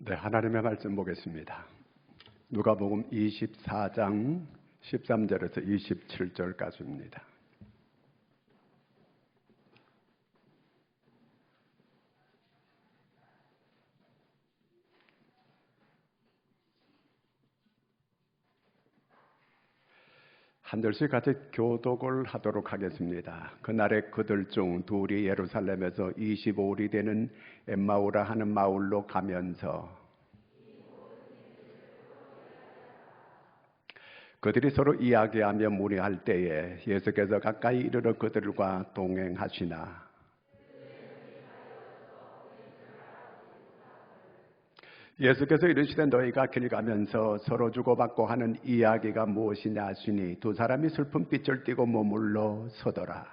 네, 하나님의 말씀 보겠습니다. 누가복음 24장 13절에서 27절까지입니다. 한 절씩 같이 교독을 하도록 하겠습니다. 그날에 그들 중 둘이 예루살렘에서 25일이 되는 엠마오라 하는 마을로 가면서 그들이 서로 이야기하며 문의할 때에 예수께서 가까이 이르러 그들과 동행하시나 예수께서 이르시되 너희가 길 가면서 서로 주고받고 하는 이야기가 무엇이냐 하시니 두 사람이 슬픈 빛을 띠고 머물러 서더라.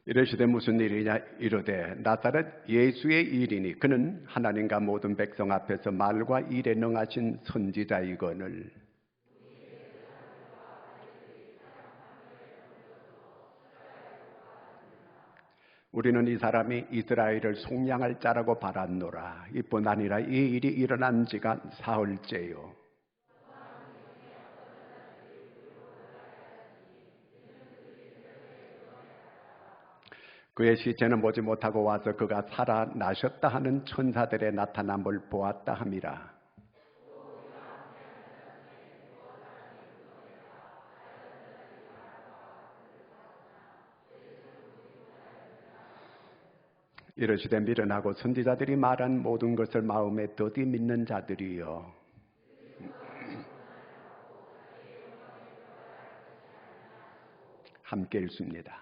이르시되 무슨 일이냐 이르되 나사렛 예수의 일이니 그는 하나님과 모든 백성 앞에서 말과 일에 능하신 선지자이거늘 우리는 이 사람이 이스라엘을 속량할 자라고 바랐노라. 이뿐 아니라 이 일이 일어난 지가 사흘째요. 그의 시체는 보지 못하고 와서 그가 살아나셨다 하는 천사들의 나타남을 보았다 함이라. 이르시되 미련하고 선지자들이 말한 모든 것을 마음에 더디 믿는 자들이여. 함께 읽습니다.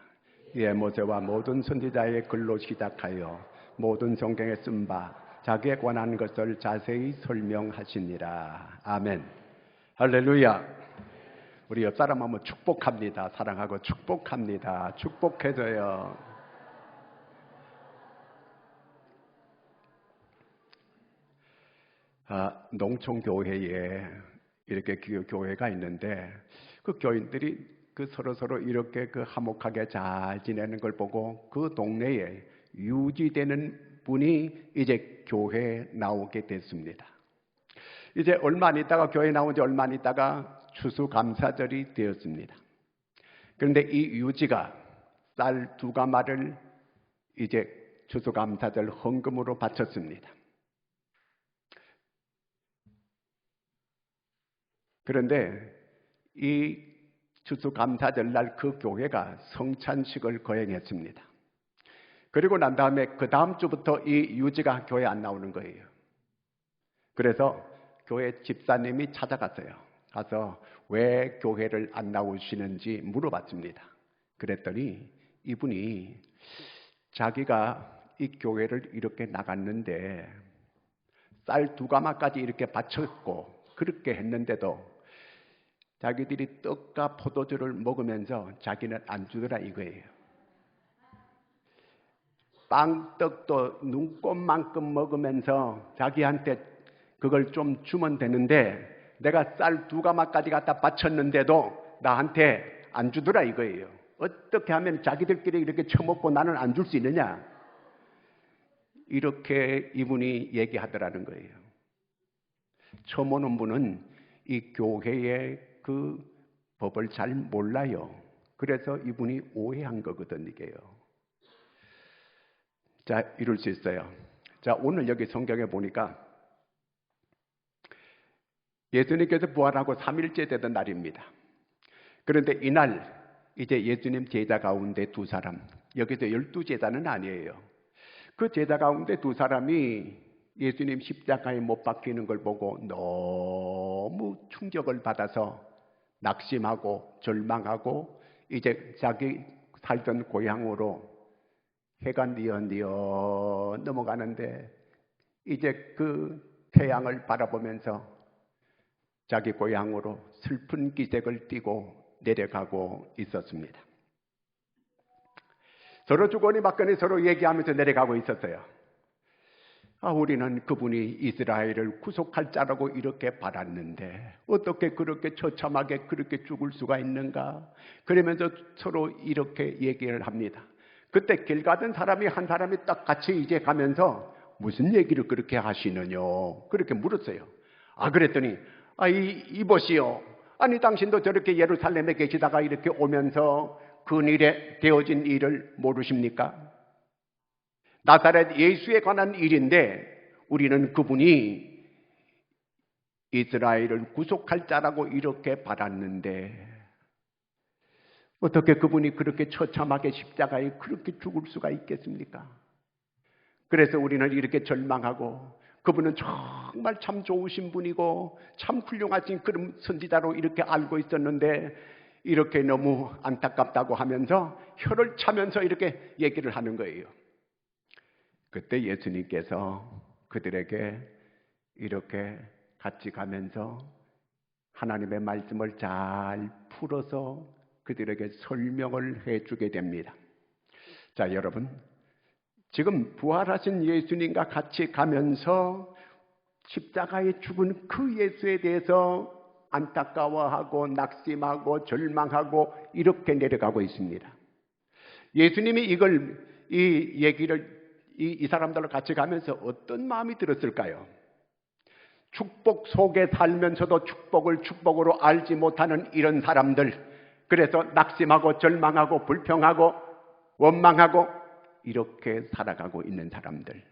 이에 모세와 모든 선지자의 글로 시작하여 모든 성경에 쓴 바 자기에 관한 것을 자세히 설명하시니라. 아멘. 할렐루야. 우리 옆 사람 한번 축복합니다. 사랑하고 축복합니다. 축복해줘요. 농촌교회에 이렇게 교회가 있는데 그 교인들이 서로 이렇게 화목하게 잘 지내는 걸 보고 그 동네에 유지되는 분이 이제 교회에 나오게 됐습니다. 이제 얼마 안 있다가 교회에 나온 지 얼마 안 있다가 추수감사절이 되었습니다. 그런데 이 유지가 쌀 2가마를 이제 추수감사절 헌금으로 바쳤습니다. 그런데 이 추수감사절 날 그 교회가 성찬식을 거행했습니다. 그리고 난 다음에 그 다음 주부터 이 유지가 교회 안 나오는 거예요. 그래서 교회 집사님이 찾아갔어요. 가서 왜 교회를 안 나오시는지 물어봤습니다. 그랬더니 이분이 자기가 이 교회를 이렇게 나갔는데 쌀 2가마까지 이렇게 바쳤고 그렇게 했는데도 자기들이 떡과 포도주를 먹으면서 자기는 안 주더라 이거예요. 빵떡도 눈곱만큼 먹으면서 자기한테 그걸 좀 주면 되는데 내가 쌀 2가마까지 갖다 바쳤는데도 나한테 안 주더라 이거예요. 어떻게 하면 자기들끼리 이렇게 처먹고 나는 안 줄 수 있느냐? 이렇게 이분이 얘기하더라는 거예요. 처음 오는 분은 이 교회의 그 법을 잘 몰라요. 그래서 이분이 오해한 거거든 이게요. 자, 이럴 수 있어요. 자, 오늘 여기 성경에 보니까 예수님께서 부활하고 3일째 되던 날입니다. 그런데 이날 이제 예수님 제자 가운데 2사람, 여기서 12제자는 아니에요. 그 제자 가운데 2사람이 예수님 십자가에 못 박히는 걸 보고 너무 충격을 받아서 낙심하고 절망하고 이제 자기 살던 고향으로 해가 뉘어 넘어가는데 이제 그 태양을 바라보면서 자기 고향으로 슬픈 기색을 띠고 내려가고 있었습니다. 서로 주거니 받거니 서로 얘기하면서 내려가고 있었어요. 우리는 그분이 이스라엘을 구속할 자라고 이렇게 바랐는데 어떻게 그렇게 처참하게 그렇게 죽을 수가 있는가? 그러면서 서로 이렇게 얘기를 합니다. 그때 길 가던 사람이 한 사람이 딱 같이 이제 가면서 무슨 얘기를 그렇게 하시느냐? 그렇게 물었어요. 그랬더니 이보시오. 아니 당신도 저렇게 예루살렘에 계시다가 이렇게 오면서 근일에 되어진 일을 모르십니까? 나사렛 예수에 관한 일인데 우리는 그분이 이스라엘을 구속할 자라고 이렇게 받았는데 어떻게 그분이 그렇게 처참하게 십자가에 그렇게 죽을 수가 있겠습니까? 그래서 우리는 이렇게 절망하고 그분은 정말 참 좋으신 분이고 참 훌륭하신 그런 선지자로 이렇게 알고 있었는데 이렇게 너무 안타깝다고 하면서 혀를 차면서 이렇게 얘기를 하는 거예요. 그때 예수님께서 그들에게 이렇게 같이 가면서 하나님의 말씀을 잘 풀어서 그들에게 설명을 해주게 됩니다. 자, 여러분, 지금 부활하신 예수님과 같이 가면서 십자가에 죽은 그 예수에 대해서 안타까워하고 낙심하고 절망하고 이렇게 내려가고 있습니다. 예수님이 이 얘기를 이 사람들과 같이 가면서 어떤 마음이 들었을까요? 축복 속에 살면서도 축복을 축복으로 알지 못하는 이런 사람들, 그래서 낙심하고 절망하고 불평하고 원망하고 이렇게 살아가고 있는 사람들,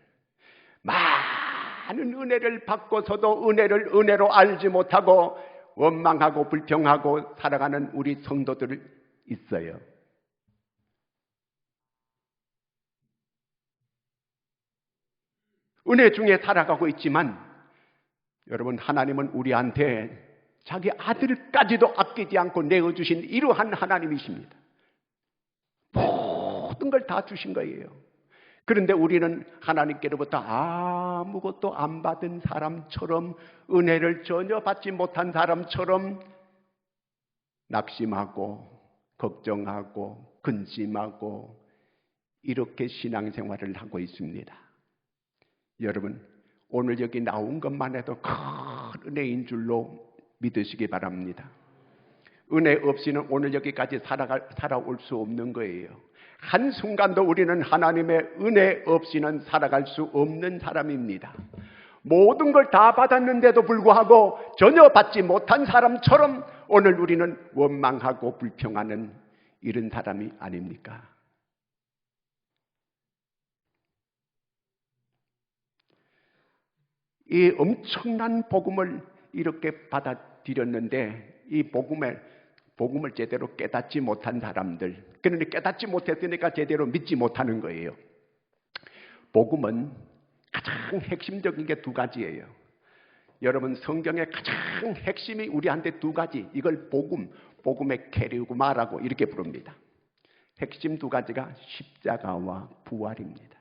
많은 은혜를 받고서도 은혜를 은혜로 알지 못하고 원망하고 불평하고 살아가는 우리 성도들 있어요. 은혜 중에 살아가고 있지만 여러분, 하나님은 우리한테 자기 아들까지도 아끼지 않고 내어주신 이러한 하나님이십니다. 모든 걸 다 주신 거예요. 그런데 우리는 하나님께로부터 아무것도 안 받은 사람처럼, 은혜를 전혀 받지 못한 사람처럼 낙심하고 걱정하고 근심하고 이렇게 신앙생활을 하고 있습니다. 여러분, 오늘 여기 나온 것만 해도 큰 은혜인 줄로 믿으시기 바랍니다. 은혜 없이는 오늘 여기까지 살아올 수 없는 거예요. 한순간도 우리는 하나님의 은혜 없이는 살아갈 수 없는 사람입니다. 모든 걸 다 받았는데도 불구하고 전혀 받지 못한 사람처럼 오늘 우리는 원망하고 불평하는 이런 사람이 아닙니까? 이 엄청난 복음을 이렇게 받아들였는데 이 복음을 제대로 깨닫지 못한 사람들, 그러니 깨닫지 못했으니까 제대로 믿지 못하는 거예요. 복음은 가장 핵심적인 게 두 가지예요. 여러분, 성경의 가장 핵심이 우리한테 두 가지, 이걸 복음의 케리그마라고 이렇게 부릅니다. 핵심 두 가지가 십자가와 부활입니다.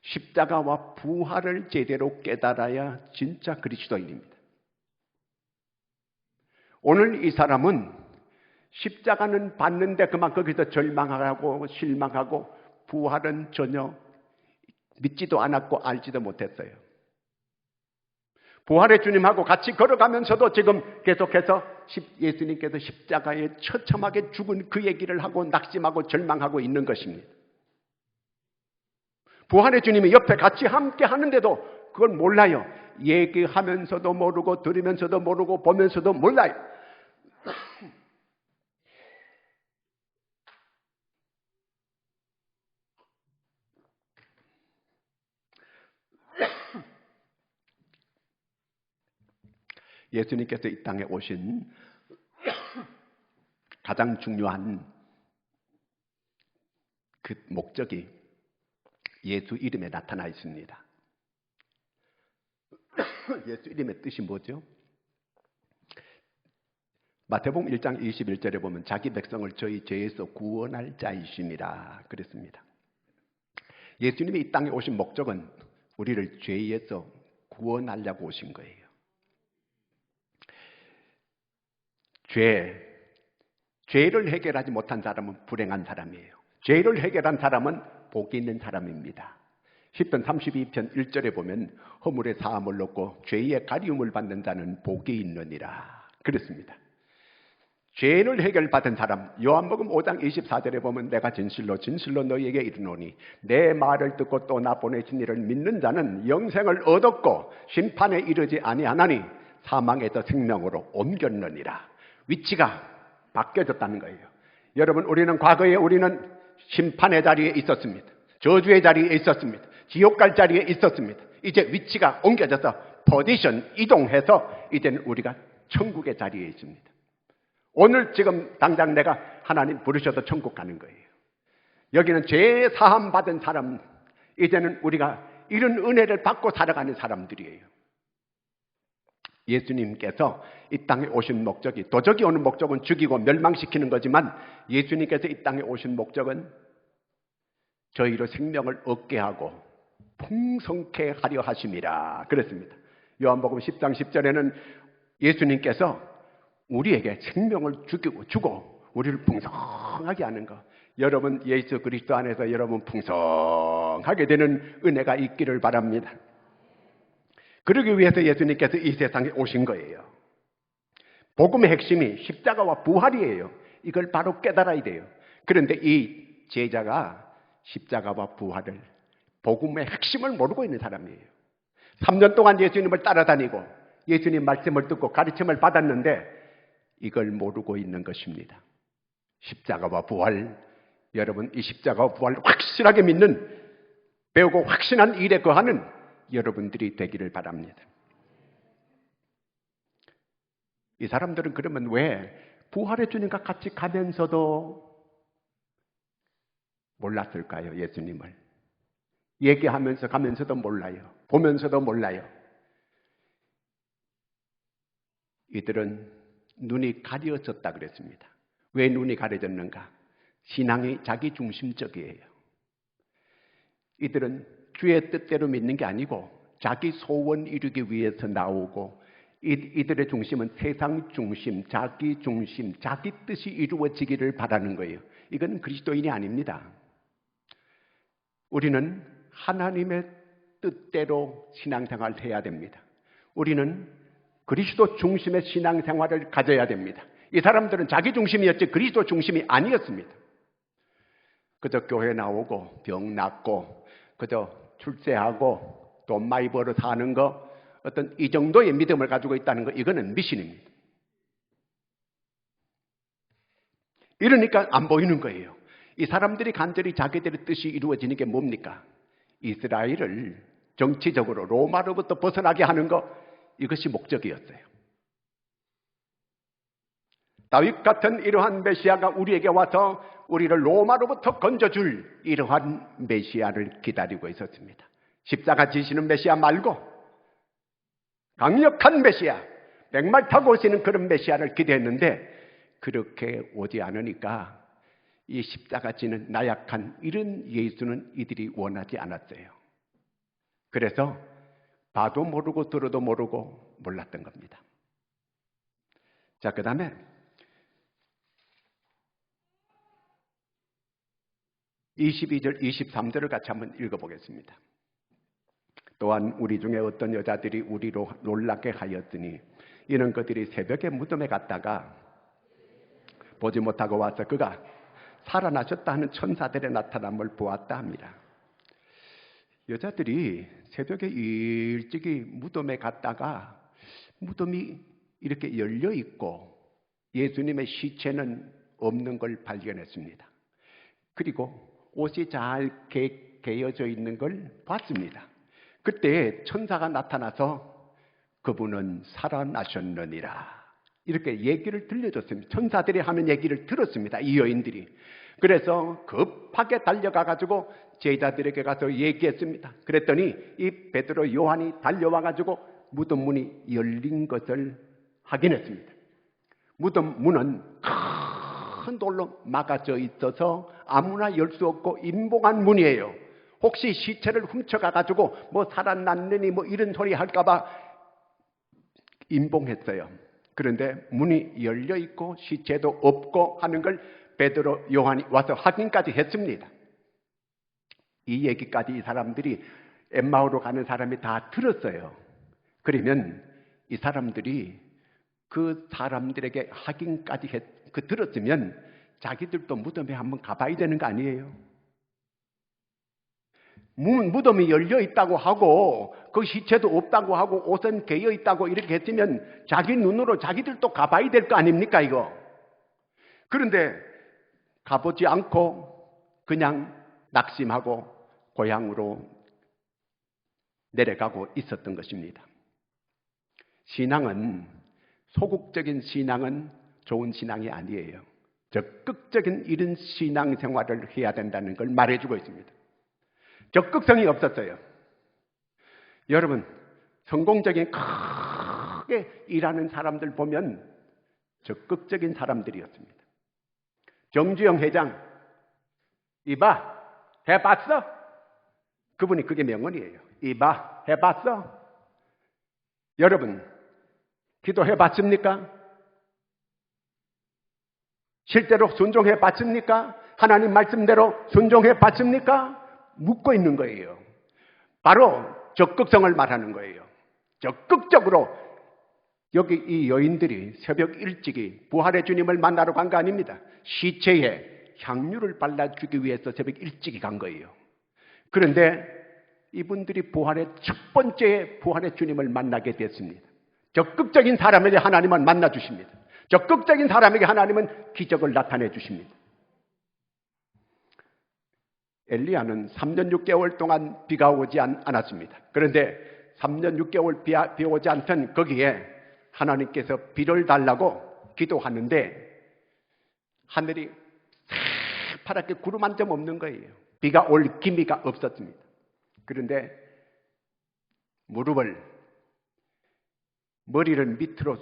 십자가와 부활을 제대로 깨달아야 진짜 그리스도인입니다. 오늘 이 사람은 십자가는 봤는데 그만 거기서 절망하고 실망하고 부활은 전혀 믿지도 않았고 알지도 못했어요. 부활의 주님하고 같이 걸어가면서도 지금 계속해서 예수님께서 십자가에 처참하게 죽은 그 얘기를 하고 낙심하고 절망하고 있는 것입니다. 부활의 주님이 옆에 같이 함께 하는데도 그걸 몰라요. 얘기하면서도 모르고 들으면서도 모르고 보면서도 몰라요. 예수님께서 이 땅에 오신 가장 중요한 그 목적이 예수 이름에 나타나 있습니다. 예수 이름의 뜻이 뭐죠? 마태복음 1장 21절에 보면 자기 백성을 저희 죄에서 구원할 자이심이라 그랬습니다. 예수님이 이 땅에 오신 목적은 우리를 죄에서 구원하려고 오신 거예요. 죄를 해결하지 못한 사람은 불행한 사람이에요. 죄를 해결한 사람은 복이 있는 사람입니다. 10편 32편 1절에 보면 허물의 사함을 얻고 죄의 가리움을 받는 자는 복이 있느니라 그랬습니다. 죄를 해결받은 사람, 요한복음 5장 24절에 보면 내가 진실로 너희에게 이르노니 내 말을 듣고 또 나 보내신 이를 믿는 자는 영생을 얻었고 심판에 이르지 아니하나니 사망에서 생명으로 옮겼느니라. 위치가 바뀌어졌다는 거예요. 여러분, 우리는 과거에 우리는 심판의 자리에 있었습니다. 저주의 자리에 있었습니다. 지옥 갈 자리에 있었습니다. 이제 위치가 옮겨져서 포지션 이동해서 이제는 우리가 천국의 자리에 있습니다. 오늘 지금 당장 내가 하나님 부르셔서 천국 가는 거예요. 여기는 죄 사함 받은 사람, 이제는 우리가 이런 은혜를 받고 살아가는 사람들이에요. 예수님께서 이 땅에 오신 목적이, 도적이 오는 목적은 죽이고 멸망시키는 거지만 예수님께서 이 땅에 오신 목적은 저희로 생명을 얻게 하고 풍성케 하려 하심이라 그랬습니다. 요한복음 10장 10절에는 예수님께서 우리에게 생명을 주고 우리를 풍성하게 하는 것. 여러분, 예수 그리스도 안에서 여러분 풍성하게 되는 은혜가 있기를 바랍니다. 그러기 위해서 예수님께서 이 세상에 오신 거예요. 복음의 핵심이 십자가와 부활이에요. 이걸 바로 깨달아야 돼요. 그런데 이 제자가 십자가와 부활을, 복음의 핵심을 모르고 있는 사람이에요. 3년 동안 예수님을 따라다니고 예수님 말씀을 듣고 가르침을 받았는데 이걸 모르고 있는 것입니다. 십자가와 부활, 여러분 이 십자가와 부활을 확실하게 믿는, 배우고 확신한 일에 거하는 여러분들이 되기를 바랍니다. 이 사람들은 그러면 왜 부활의 주님과 같이 가면서도 몰랐을까요? 예수님을 얘기하면서 가면서도 몰라요. 보면서도 몰라요. 이들은 눈이 가려졌다 그랬습니다. 왜 눈이 가려졌는가? 신앙이 자기중심적이에요. 이들은 주의 뜻대로 믿는 게 아니고 자기 소원 이루기 위해서 나오고, 이들의 중심은 세상 중심, 자기 중심, 자기 뜻이 이루어지기를 바라는 거예요. 이건 그리스도인이 아닙니다. 우리는 하나님의 뜻대로 신앙생활을 해야 됩니다. 우리는 그리스도 중심의 신앙생활을 가져야 됩니다. 이 사람들은 자기 중심이었지 그리스도 중심이 아니었습니다. 그저 교회 나오고 병 낫고 그저 출세하고 돈 많이 벌어 사는 거, 어떤 이 정도의 믿음을 가지고 있다는 거, 이거는 미신입니다. 이러니까 안 보이는 거예요. 이 사람들이 간절히 자기들의 뜻이 이루어지는 게 뭡니까? 이스라엘을 정치적으로 로마로부터 벗어나게 하는 것, 이것이 목적이었어요. 다윗 같은 이러한 메시아가 우리에게 와서 우리를 로마로부터 건져줄 이러한 메시아를 기다리고 있었습니다. 십자가 지시는 메시아 말고 강력한 메시아, 백말 타고 오시는 그런 메시아를 기대했는데 그렇게 오지 않으니까 이 십자가 지는 나약한 이런 예수는 이들이 원하지 않았어요. 그래서 봐도 모르고 들어도 모르고 몰랐던 겁니다. 자, 그 다음에 22절, 23절을 같이 한번 읽어보겠습니다. 또한 우리 중에 어떤 여자들이 우리로 놀랍게 하였으니 이는 그들이 새벽에 무덤에 갔다가 보지 못하고 와서 그가 살아나셨다 하는 천사들의 나타남을 보았다 합니다. 여자들이 새벽에 일찍이 무덤에 갔다가 무덤이 이렇게 열려 있고 예수님의 시체는 없는 걸 발견했습니다. 그리고 옷이 잘 개어져 있는 걸 봤습니다. 그때 천사가 나타나서 그분은 살아나셨느니라 이렇게 얘기를 들려줬습니다. 천사들이 하는 얘기를 들었습니다. 이 여인들이. 그래서 급하게 달려가 가지고 제자들에게 가서 얘기했습니다. 그랬더니 이 베드로, 요한이 달려와 가지고 무덤 문이 열린 것을 확인했습니다. 무덤 문은 큰 돌로 막아져 있어서 아무나 열 수 없고 임봉한 문이에요. 혹시 시체를 훔쳐가 가지고 뭐 살아났느니 뭐 이런 소리 할까봐 임봉했어요. 그런데 문이 열려 있고 시체도 없고 하는 걸 베드로, 요한이 와서 확인까지 했습니다. 이 얘기까지 이 사람들이 엠마오로 가는 사람이 다 들었어요. 그러면 이 사람들이 그 사람들에게 확인까지 들었으면 자기들도 무덤에 한번 가봐야 되는 거 아니에요? 무덤이 열려 있다고 하고 그 시체도 없다고 하고 옷은 개어 있다고 이렇게 했으면 자기 눈으로 자기들도 가봐야 될 거 아닙니까 이거? 그런데 가보지 않고 그냥 낙심하고 고향으로 내려가고 있었던 것입니다. 신앙은, 소극적인 신앙은 좋은 신앙이 아니에요. 적극적인 이런 신앙생활을 해야 된다는 걸 말해주고 있습니다. 적극성이 없었어요. 여러분, 성공적인 크게 일하는 사람들 보면 적극적인 사람들이었습니다. 정주영 회장, 이봐, 해봤어? 그분이 그게 명언이에요. 이봐, 해봤어? 여러분, 기도해봤습니까? 실제로 순종해봤습니까? 하나님 말씀대로 순종해봤습니까? 묻고 있는 거예요. 바로 적극성을 말하는 거예요. 적극적으로 여기 이 여인들이 새벽 일찍이 부활의 주님을 만나러 간 거 아닙니다. 시체에 향유를 발라주기 위해서 새벽 일찍이 간 거예요. 그런데 이분들이 첫 번째 부활의 주님을 만나게 됐습니다. 적극적인 사람에게 하나님은 만나 주십니다. 적극적인 사람에게 하나님은 기적을 나타내 주십니다. 엘리야는 3년 6개월 동안 비가 오지 않았습니다. 그런데 3년 6개월 비 오지 않던 거기에 하나님께서 비를 달라고 기도하는데 하늘이 새파랗게 구름 한 점 없는 거예요. 비가 올 기미가 없었습니다. 그런데 머리를 밑으로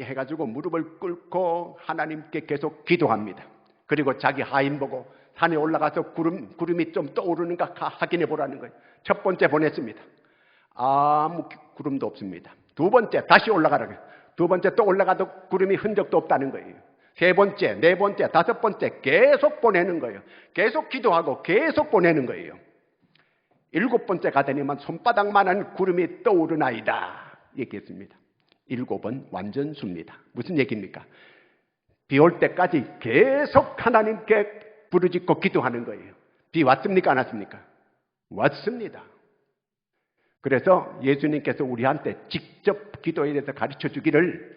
해가지고 무릎을 꿇고 하나님께 계속 기도합니다. 그리고 자기 하인 보고 산에 올라가서 구름이 좀 떠오르는가 확인해 보라는 거예요. 첫 번째 보냈습니다. 아무 구름도 없습니다. 두 번째 다시 올라가라고 해요. 두 번째 또 올라가도 구름이 흔적도 없다는 거예요. 세 번째, 네 번째, 다섯 번째 계속 보내는 거예요. 계속 기도하고 계속 보내는 거예요. 일곱 번째 가더니만 손바닥만한 구름이 떠오르나이다 얘기했습니다. 7번 완전수입니다. 무슨 얘기입니까? 비 올 때까지 계속 하나님께 부르짖고 기도하는 거예요. 비 왔습니까? 안 왔습니까? 왔습니다. 그래서 예수님께서 우리한테 직접 기도에 대해서 가르쳐 주기를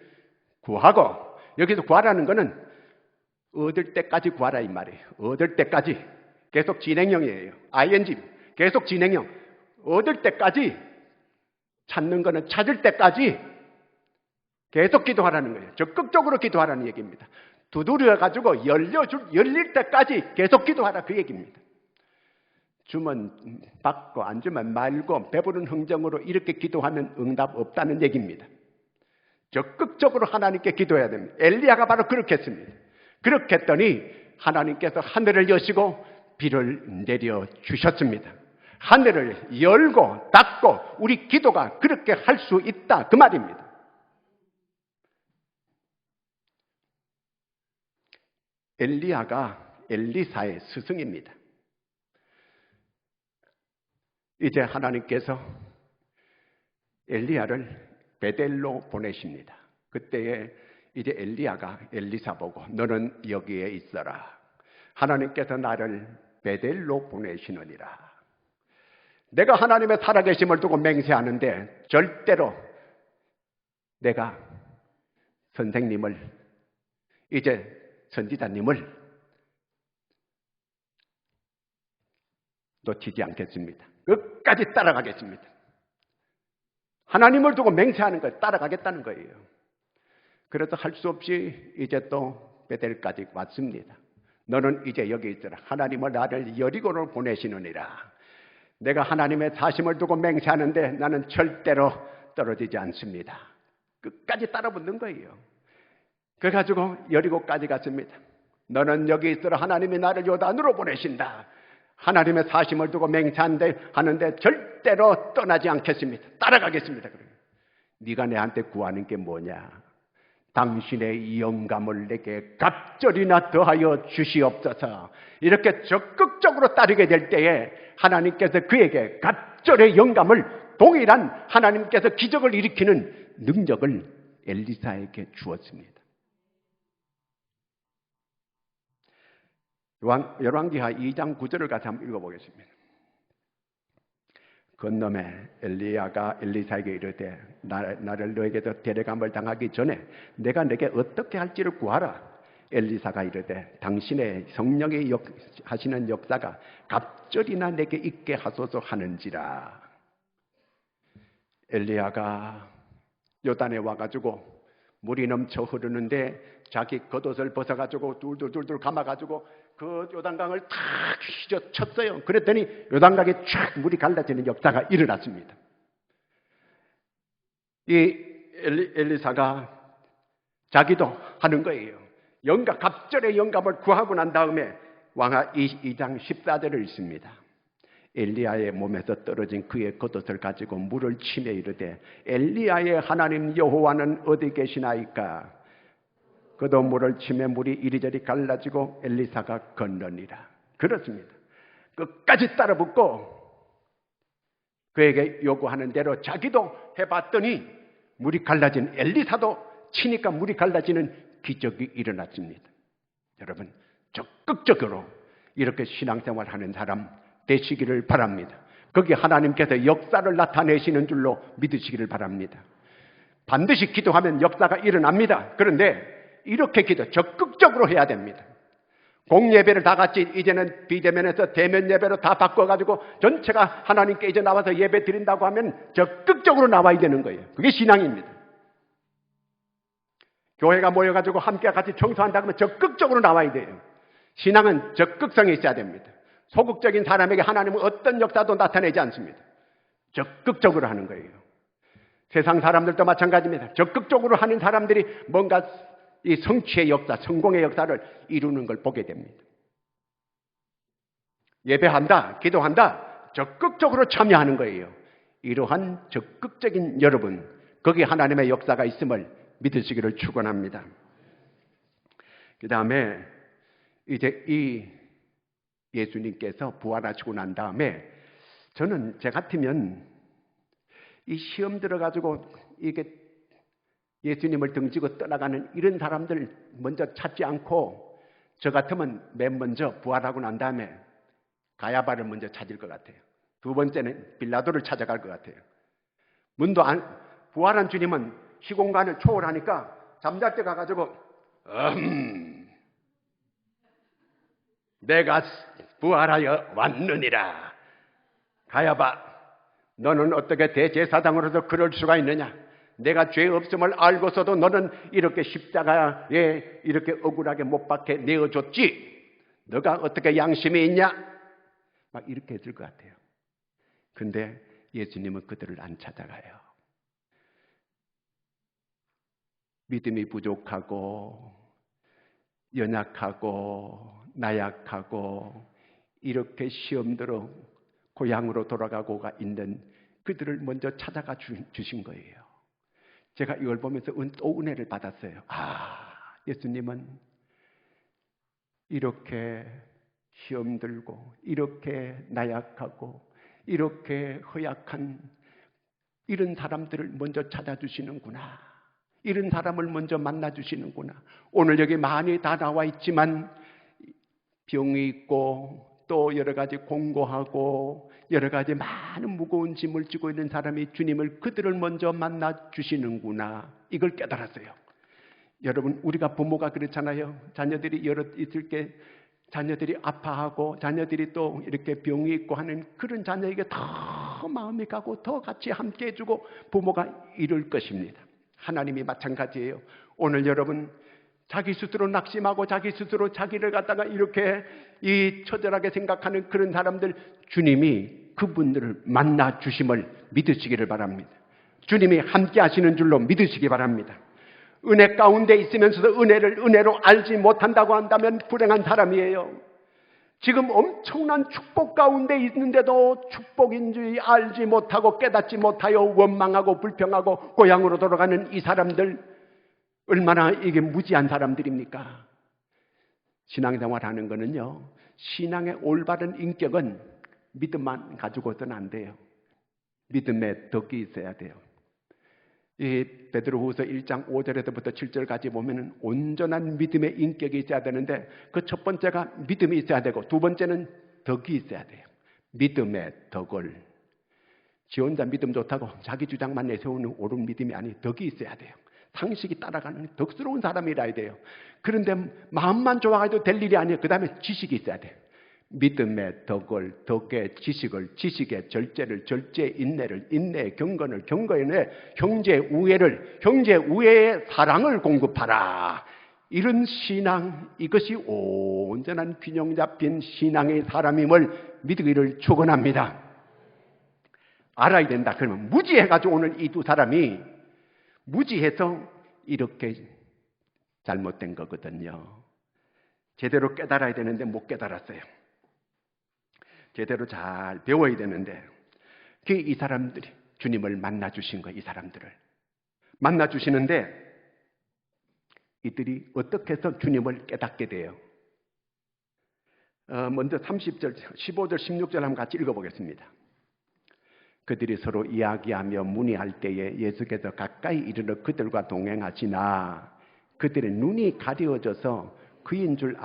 구하고, 여기서 구하라는 것은 얻을 때까지 구하라 이 말이에요. 얻을 때까지. 계속 진행형이에요. ing 계속 진행형. 얻을 때까지, 찾는 거는 찾을 때까지 계속 기도하라는 거예요. 적극적으로 기도하라는 얘기입니다. 두드려가지고 열릴 때까지 계속 기도하라 그 얘기입니다. 주면 받고 안 주면 말고 배부른 흥정으로 이렇게 기도하면 응답 없다는 얘기입니다. 적극적으로 하나님께 기도해야 됩니다. 엘리야가 바로 그렇게 했습니다. 그렇게 했더니 하나님께서 하늘을 여시고 비를 내려 주셨습니다. 하늘을 열고 닫고 우리 기도가 그렇게 할 수 있다 그 말입니다. 엘리야가 엘리사의 스승입니다. 이제 하나님께서 엘리야를 베델로 보내십니다. 그때에 이제 엘리야가 엘리사 보고 너는 여기에 있어라. 하나님께서 나를 베델로 보내시느니라. 내가 하나님의 살아계심을 두고 맹세하는데 절대로 내가 선생님을, 이제 선지자님을 놓치지 않겠습니다. 끝까지 따라가겠습니다. 하나님을 두고 맹세하는 거예요. 따라가겠다는 거예요. 그래서 할 수 없이 이제 또 베델까지 왔습니다. 너는 이제 여기 있어라. 하나님은 나를 여리고로 보내시느니라. 내가 하나님의 사심을 두고 맹세하는데 나는 절대로 떨어지지 않습니다. 끝까지 따라붙는 거예요. 그래가지고 여리고까지 갔습니다. 너는 여기 있어라. 하나님이 나를 요단으로 보내신다. 하나님의 사심을 두고 맹세하는데 절대로 떠나지 않겠습니다. 따라가겠습니다. 그래요. 네가 내한테 구하는 게 뭐냐? 당신의 영감을 내게 갑절이나 더하여 주시옵소서. 이렇게 적극적으로 따르게 될 때에 하나님께서 그에게 갑절의 영감을, 동일한 하나님께서 기적을 일으키는 능력을 엘리사에게 주었습니다. 열왕기하 2장 9절을 같이 한번 읽어보겠습니다. 건너매 엘리야가 엘리사에게 이르되 나를 너에게서 데려감을 당하기 전에 내가 내게 어떻게 할지를 구하라. 엘리사가 이르되 당신의 성령이 하시는 역사가 갑절이나 내게 있게 하소서 하는지라. 엘리야가 요단에 와가지고 물이 넘쳐 흐르는데 자기 겉옷을 벗어가지고 둘둘둘둘 감아가지고 그 요단강을 탁 휘저쳤어요. 그랬더니 요단강에 쫙 물이 갈라지는 역사가 일어났습니다. 이 엘리사가 자기도 하는 거예요. 갑절의 영감을 구하고 난 다음에 왕하 2장 14절을 읽습니다. 엘리야의 몸에서 떨어진 그의 겉옷을 가지고 물을 치며 이르되 엘리야의 하나님 여호와는 어디 계시나이까. 그도 물을 치며 물이 이리저리 갈라지고 엘리사가 건너니라. 그렇습니다. 끝까지 따라붙고 그에게 요구하는 대로 자기도 해봤더니 물이 갈라진, 엘리사도 치니까 물이 갈라지는 기적이 일어났습니다. 여러분, 적극적으로 이렇게 신앙생활하는 사람 되시기를 바랍니다. 거기 하나님께서 역사를 나타내시는 줄로 믿으시기를 바랍니다. 반드시 기도하면 역사가 일어납니다. 그런데 이렇게 적극적으로 해야 됩니다. 공예배를 다 같이 이제는 비대면에서 대면 예배로 다 바꿔가지고 전체가 하나님께 이제 나와서 예배 드린다고 하면 적극적으로 나와야 되는 거예요. 그게 신앙입니다. 교회가 모여가지고 함께 같이 청소한다고 하면 적극적으로 나와야 돼요. 신앙은 적극성이 있어야 됩니다. 소극적인 사람에게 하나님은 어떤 역사도 나타내지 않습니다. 적극적으로 하는 거예요. 세상 사람들도 마찬가지입니다. 적극적으로 하는 사람들이 뭔가 이 성취의 역사, 성공의 역사를 이루는 걸 보게 됩니다. 예배한다, 기도한다, 적극적으로 참여하는 거예요. 이러한 적극적인 여러분, 거기에 하나님의 역사가 있음을 믿으시기를 축원합니다. 그 다음에 이제 이 예수님께서 부활하시고 난 다음에 저는 제 같으면 이 시험 들어가지고 이게 예수님을 등지고 떠나가는 이런 사람들 먼저 찾지 않고 저 같으면 맨 먼저 부활하고 난 다음에 가야바를 먼저 찾을 것 같아요. 두 번째는 빌라도를 찾아갈 것 같아요. 부활한 주님은 시공간을 초월하니까 잠잘 때 가가지고 내가 부활하여 왔느니라. 가야바, 너는 어떻게 대제사장으로서 그럴 수가 있느냐? 내가 죄 없음을 알고서도 너는 이렇게 십자가에 이렇게 억울하게 못 박혀 내어줬지. 너가 어떻게 양심이 있냐? 막 이렇게 했을 것 같아요. 근데 예수님은 그들을 안 찾아가요. 믿음이 부족하고 연약하고 나약하고 이렇게 시험대로 고향으로 돌아가고가 있는 그들을 먼저 찾아가 주신 거예요. 제가 이걸 보면서 또 은혜를 받았어요. 예수님은 이렇게 시험 들고 이렇게 나약하고 이렇게 허약한 이런 사람들을 먼저 찾아주시는구나. 이런 사람을 먼저 만나주시는구나. 오늘 여기 많이 다 나와 있지만 병이 있고 또 여러 가지 공고하고 여러 가지 많은 무거운 짐을 지고 있는 사람이 주님을 그들을 먼저 만나주시는구나. 이걸 깨달았어요. 여러분, 우리가 부모가 그렇잖아요. 자녀들이 있을 때 자녀들이 아파하고 자녀들이 또 이렇게 병이 있고 하는 그런 자녀에게 더 마음이 가고 더 같이 함께 해주고 부모가 이룰 것입니다. 하나님이 마찬가지예요. 오늘 여러분 자기 스스로 낙심하고 자기 스스로 자기를 갖다가 이렇게 이 처절하게 생각하는 그런 사람들, 주님이 그분들을 만나 주심을 믿으시기를 바랍니다. 주님이 함께 하시는 줄로 믿으시기 바랍니다. 은혜 가운데 있으면서도 은혜를 은혜로 알지 못한다고 한다면 불행한 사람이에요. 지금 엄청난 축복 가운데 있는데도 축복인 줄 알지 못하고 깨닫지 못하여 원망하고 불평하고 고향으로 돌아가는 이 사람들, 얼마나 이게 무지한 사람들입니까? 신앙생활 하는 거는요, 신앙의 올바른 인격은 믿음만 가지고서는 안 돼요. 믿음의 덕이 있어야 돼요. 이 베드로후서 1장 5절에서부터 7절까지 보면은 온전한 믿음의 인격이 있어야 되는데 그 첫 번째가 믿음이 있어야 되고 두 번째는 덕이 있어야 돼요. 믿음의 덕을 지 혼자 믿음 좋다고 자기 주장만 내세우는 옳은 믿음이 아니 덕이 있어야 돼요. 상식이 따라가는 덕스러운 사람이라야 돼요. 그런데 마음만 좋아가지고 될 일이 아니에요. 그 다음에 지식이 있어야 돼요. 믿음의 덕을, 덕의 지식을, 지식의 절제를, 절제의 인내를, 인내의 경건을, 경건의 형제 우애를, 형제 우애의 사랑을 공급하라. 이런 신앙, 이것이 온전한 균형 잡힌 신앙의 사람임을 믿기를 축원합니다. 알아야 된다. 그러면 무지해가지고 오늘 이 두 사람이 무지해서 이렇게 잘못된 거거든요. 제대로 깨달아야 되는데 못 깨달았어요. 제대로 잘 배워야 되는데 이 사람들이 주님을 만나주신 거예요. 이 사람들을 만나주시는데 이들이 어떻게 해서 주님을 깨닫게 돼요? 먼저 30절, 15절, 16절 한번 같이 읽어보겠습니다. 그들이 서로 이야기하며 문의할 때에 예수께서 가까이 이르러 그들과 동행하시나 그들의 눈이 가려져서 그인 줄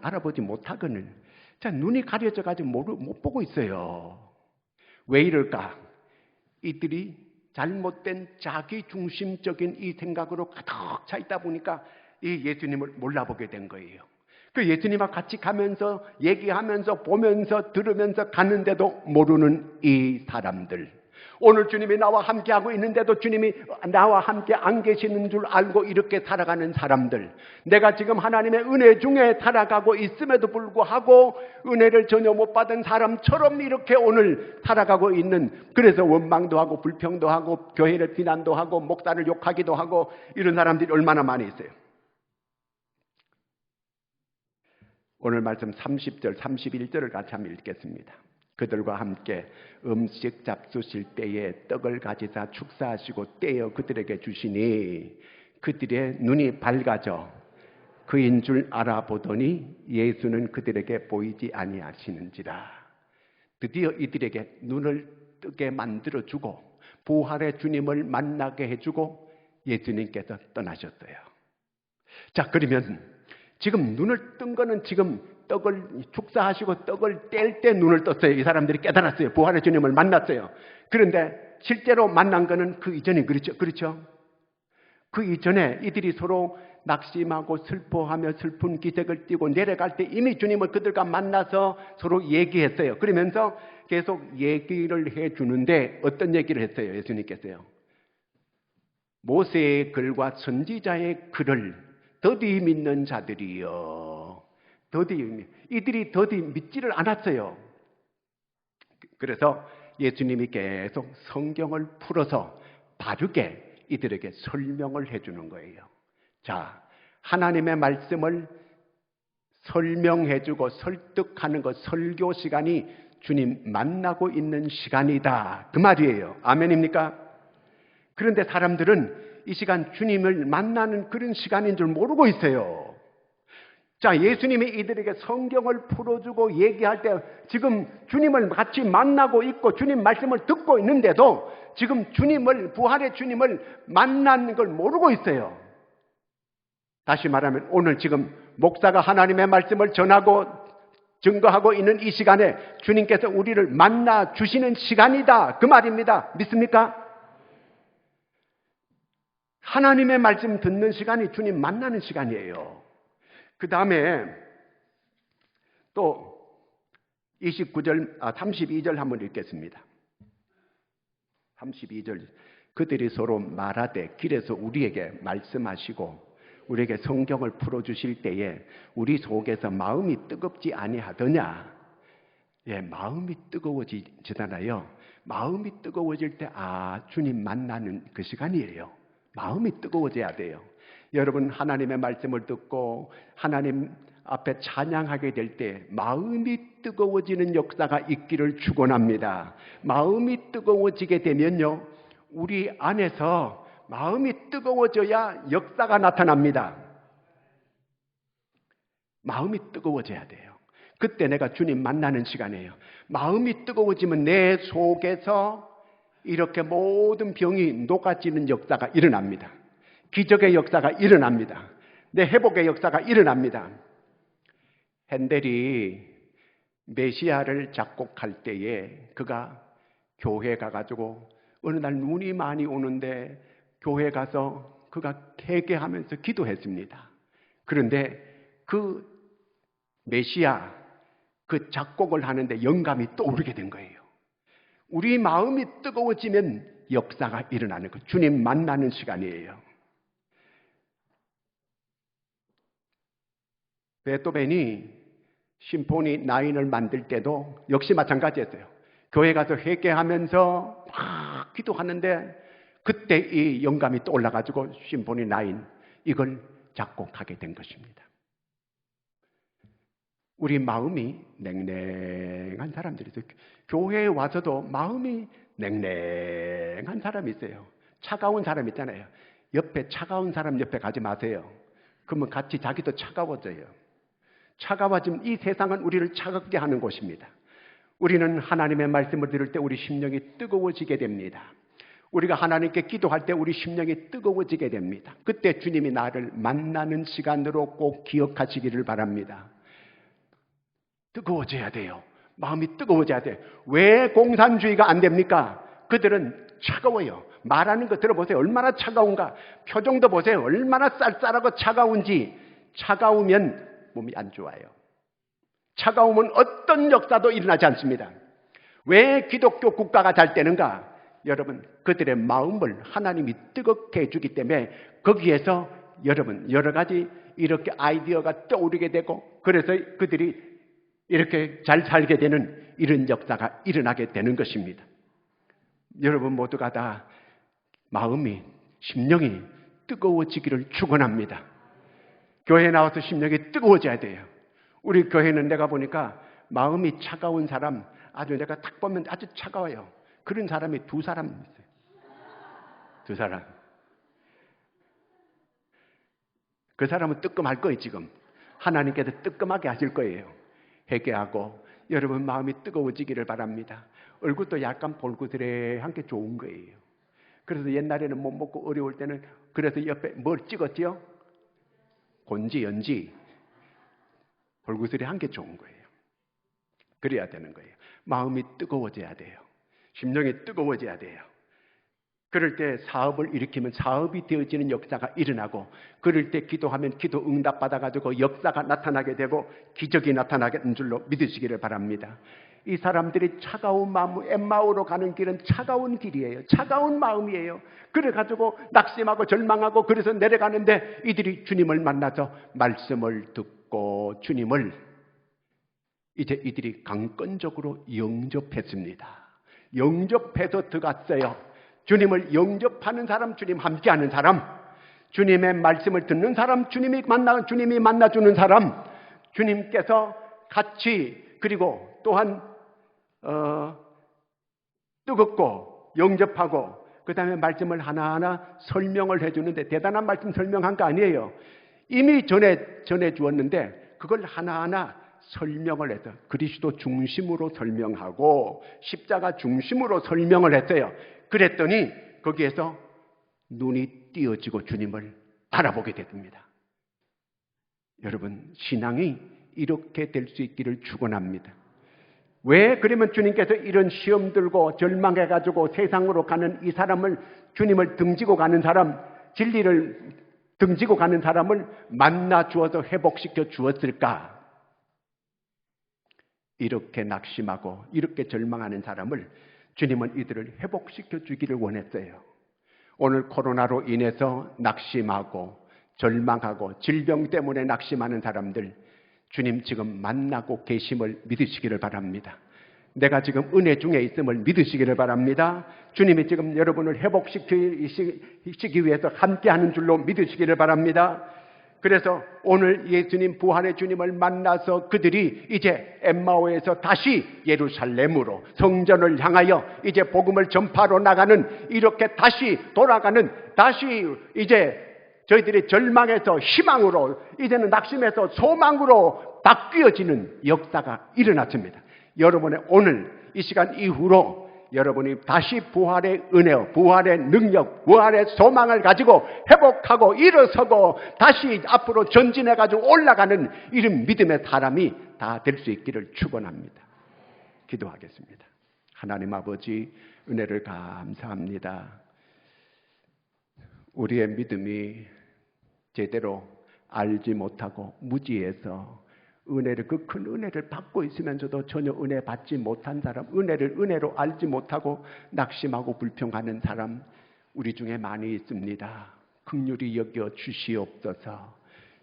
알아보지 못하거늘. 자, 눈이 가려져가지고 못 보고 있어요. 왜 이럴까? 이들이 잘못된 자기 중심적인 이 생각으로 가득 차 있다 보니까 이 예수님을 몰라보게 된 거예요. 그 예수님과 같이 가면서 얘기하면서 보면서 들으면서 가는데도 모르는 이 사람들. 오늘 주님이 나와 함께하고 있는데도 주님이 나와 함께 안 계시는 줄 알고 이렇게 살아가는 사람들. 내가 지금 하나님의 은혜 중에 살아가고 있음에도 불구하고 은혜를 전혀 못 받은 사람처럼 이렇게 오늘 살아가고 있는, 그래서 원망도 하고 불평도 하고 교회를 비난도 하고 목사를 욕하기도 하고 이런 사람들이 얼마나 많이 있어요. 오늘 말씀 30절, 31절을 같이 한번 읽겠습니다. 그들과 함께 음식 잡수실 때에 떡을 가지사 축사하시고 떼어 그들에게 주시니 그들의 눈이 밝아져 그인 줄 알아보더니 예수는 그들에게 보이지 아니하시는지라. 드디어 이들에게 눈을 뜨게 만들어주고 부활의 주님을 만나게 해주고 예수님께서 떠나셨어요. 자, 그러면 지금 눈을 뜬 거는 지금 떡을 축사하시고 떡을 뗄 때 눈을 떴어요. 이 사람들이 깨달았어요. 부활의 주님을 만났어요. 그런데 실제로 만난 거는 그 이전에 그렇죠? 그 이전에 이들이 서로 낙심하고 슬퍼하며 슬픈 기색을 띠고 내려갈 때 이미 주님을 그들과 만나서 서로 얘기했어요. 그러면서 계속 얘기를 해주는데 어떤 얘기를 했어요? 예수님께서요. 모세의 글과 선지자의 글을 더디 믿는 자들이요. 이들이 더디 믿지를 않았어요. 그래서 예수님이 계속 성경을 풀어서 바르게 이들에게 설명을 해주는 거예요. 자, 하나님의 말씀을 설명해주고 설득하는 것, 설교 시간이 주님 만나고 있는 시간이다. 그 말이에요. 아멘입니까? 그런데 사람들은 이 시간 주님을 만나는 그런 시간인 줄 모르고 있어요. 자, 예수님이 이들에게 성경을 풀어주고 얘기할 때 지금 주님을 같이 만나고 있고 주님 말씀을 듣고 있는데도 지금 부활의 주님을 만나는 걸 모르고 있어요. 다시 말하면 오늘 지금 목사가 하나님의 말씀을 전하고 증거하고 있는 이 시간에 주님께서 우리를 만나 주시는 시간이다. 그 말입니다. 믿습니까? 하나님의 말씀 듣는 시간이 주님 만나는 시간이에요. 그 다음에 또 32절 한번 읽겠습니다. 32절. 그들이 서로 말하되 길에서 우리에게 말씀하시고 우리에게 성경을 풀어주실 때에 우리 속에서 마음이 뜨겁지 아니하더냐. 예, 마음이 뜨거워지잖아요. 마음이 뜨거워질 때 주님 만나는 그 시간이에요. 마음이 뜨거워져야 돼요. 여러분 하나님의 말씀을 듣고 하나님 앞에 찬양하게 될 때 마음이 뜨거워지는 역사가 있기를 축원합니다. 마음이 뜨거워지게 되면요, 우리 안에서 마음이 뜨거워져야 역사가 나타납니다. 마음이 뜨거워져야 돼요. 그때 내가 주님 만나는 시간이에요. 마음이 뜨거워지면 내 속에서 이렇게 모든 병이 녹아지는 역사가 일어납니다. 기적의 역사가 일어납니다. 내 회복의 역사가 일어납니다. 핸델이 메시아를 작곡할 때에 그가 교회 가가지고 어느 날 눈이 많이 오는데 교회 가서 그가 회개하면서 기도했습니다. 그런데 그 메시아 그 작곡을 하는데 영감이 떠오르게 된 거예요. 우리 마음이 뜨거워지면 역사가 일어나는 거. 주님 만나는 시간이에요. 베토벤이 심포니 9을 만들 때도 역시 마찬가지였어요. 교회 가서 회개하면서 막 기도하는데 그때 이 영감이 떠올라가지고 심포니 9 이걸 작곡하게 된 것입니다. 우리 마음이 냉랭한 사람들이 있어요. 교회에 와서도 마음이 냉랭한 사람이 있어요. 차가운 사람 있잖아요. 옆에 차가운 사람 옆에 가지 마세요. 그러면 같이 자기도 차가워져요. 차가워지면 이 세상은 우리를 차갑게 하는 곳입니다. 우리는 하나님의 말씀을 들을 때 우리 심령이 뜨거워지게 됩니다. 우리가 하나님께 기도할 때 우리 심령이 뜨거워지게 됩니다. 그때 주님이 나를 만나는 시간으로 꼭 기억하시기를 바랍니다. 뜨거워져야 돼요. 마음이 뜨거워져야 돼요. 왜 공산주의가 안 됩니까? 그들은 차가워요. 말하는 거 들어보세요. 얼마나 차가운가. 표정도 보세요. 얼마나 쌀쌀하고 차가운지. 차가우면 몸이 안 좋아요. 차가우면 어떤 역사도 일어나지 않습니다. 왜 기독교 국가가 잘 되는가? 여러분, 그들의 마음을 하나님이 뜨겁게 해주기 때문에 거기에서 여러분 여러 가지 이렇게 아이디어가 떠오르게 되고 그래서 그들이 이렇게 잘 살게 되는 이런 역사가 일어나게 되는 것입니다. 여러분 모두가 다 마음이, 심령이 뜨거워지기를 축원합니다. 교회에 나와서 심령이 뜨거워져야 돼요. 우리 교회는 내가 보니까 마음이 차가운 사람, 아주 내가 딱 보면 아주 차가워요. 그런 사람이 2사람 있어요. 2사람. 그 사람은 뜨끔할 거예요, 지금. 하나님께서 뜨끔하게 하실 거예요. 회개하고 여러분 마음이 뜨거워지기를 바랍니다. 얼굴도 약간 볼구스레한 게 좋은 거예요. 그래서 옛날에는 못 먹고 어려울 때는 그래서 옆에 뭘 찍었지요? 곤지, 연지. 볼구스레한 게 좋은 거예요. 그래야 되는 거예요. 마음이 뜨거워져야 돼요. 심령이 뜨거워져야 돼요. 그럴 때 사업을 일으키면 사업이 되어지는 역사가 일어나고 그럴 때 기도하면 기도 응답 받아가지고 역사가 나타나게 되고 기적이 나타나는 줄로 믿으시기를 바랍니다. 이 사람들이 차가운 마음, 엠마오로 가는 길은 차가운 길이에요. 차가운 마음이에요. 그래가지고 낙심하고 절망하고 그래서 내려가는데 이들이 주님을 만나서 말씀을 듣고 주님을 이제 이들이 강건적으로 영접했습니다. 영접해서 들어갔어요. 주님을 영접하는 사람, 주님 함께하는 사람, 주님의 말씀을 듣는 사람, 주님이 만나주는 사람, 주님께서 같이 그리고 또한 뜨겁고 영접하고 그 다음에 말씀을 하나하나 설명을 해주는데 대단한 말씀 설명한 거 아니에요. 이미 전해 주었는데 그걸 하나하나 설명을 해서 그리스도 중심으로 설명하고 십자가 중심으로 설명을 했어요. 그랬더니 거기에서 눈이 띄어지고 주님을 알아보게 됩니다. 여러분 신앙이 이렇게 될 수 있기를 축원합니다. 왜 그러면 주님께서 이런 시험 들고 절망해가지고 세상으로 가는 이 사람을 주님을 등지고 가는 사람, 진리를 등지고 가는 사람을 만나 주어서 회복시켜 주었을까? 이렇게 낙심하고 이렇게 절망하는 사람을 주님은 이들을 회복시켜 주기를 원했어요. 오늘 코로나로 인해서 낙심하고 절망하고 질병 때문에 낙심하는 사람들 주님 지금 만나고 계심을 믿으시기를 바랍니다. 내가 지금 은혜 중에 있음을 믿으시기를 바랍니다. 주님이 지금 여러분을 회복시키기 위해서 함께하는 줄로 믿으시기를 바랍니다. 그래서 오늘 예수님 부활의 주님을 만나서 그들이 이제 엠마오에서 다시 예루살렘으로 성전을 향하여 이제 복음을 전파로 나가는 이렇게 다시 돌아가는 다시 이제 저희들이 절망에서 희망으로, 이제는 낙심에서 소망으로 바뀌어지는 역사가 일어났습니다. 여러분의 오늘 이 시간 이후로 여러분이 다시 부활의 은혜와 부활의 능력, 부활의 소망을 가지고 회복하고 일어서고 다시 앞으로 전진해가지고 올라가는 이런 믿음의 사람이 다 될 수 있기를 축원합니다. 기도하겠습니다. 하나님 아버지, 은혜를 감사합니다. 우리의 믿음이 제대로 알지 못하고 무지해서 은혜를, 그 큰 은혜를 받고 있으면서도 전혀 은혜 받지 못한 사람, 은혜를 은혜로 알지 못하고 낙심하고 불평하는 사람 우리 중에 많이 있습니다. 긍휼히 여겨 주시옵소서.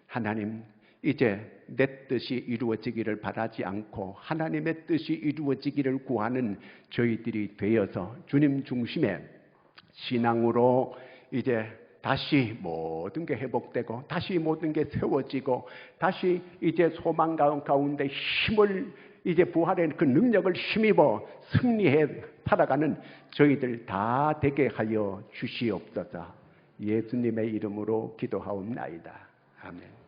하나님, 이제 내 뜻이 이루어지기를 바라지 않고 하나님의 뜻이 이루어지기를 구하는 저희들이 되어서 주님 중심의 신앙으로 이제 다시 모든 게 회복되고 다시 모든 게 세워지고 다시 이제 소망 가운데 힘을, 이제 부활의 그 능력을 힘입어 승리해 살아가는 저희들 다 되게 하여 주시옵소서. 예수님의 이름으로 기도하옵나이다. 아멘.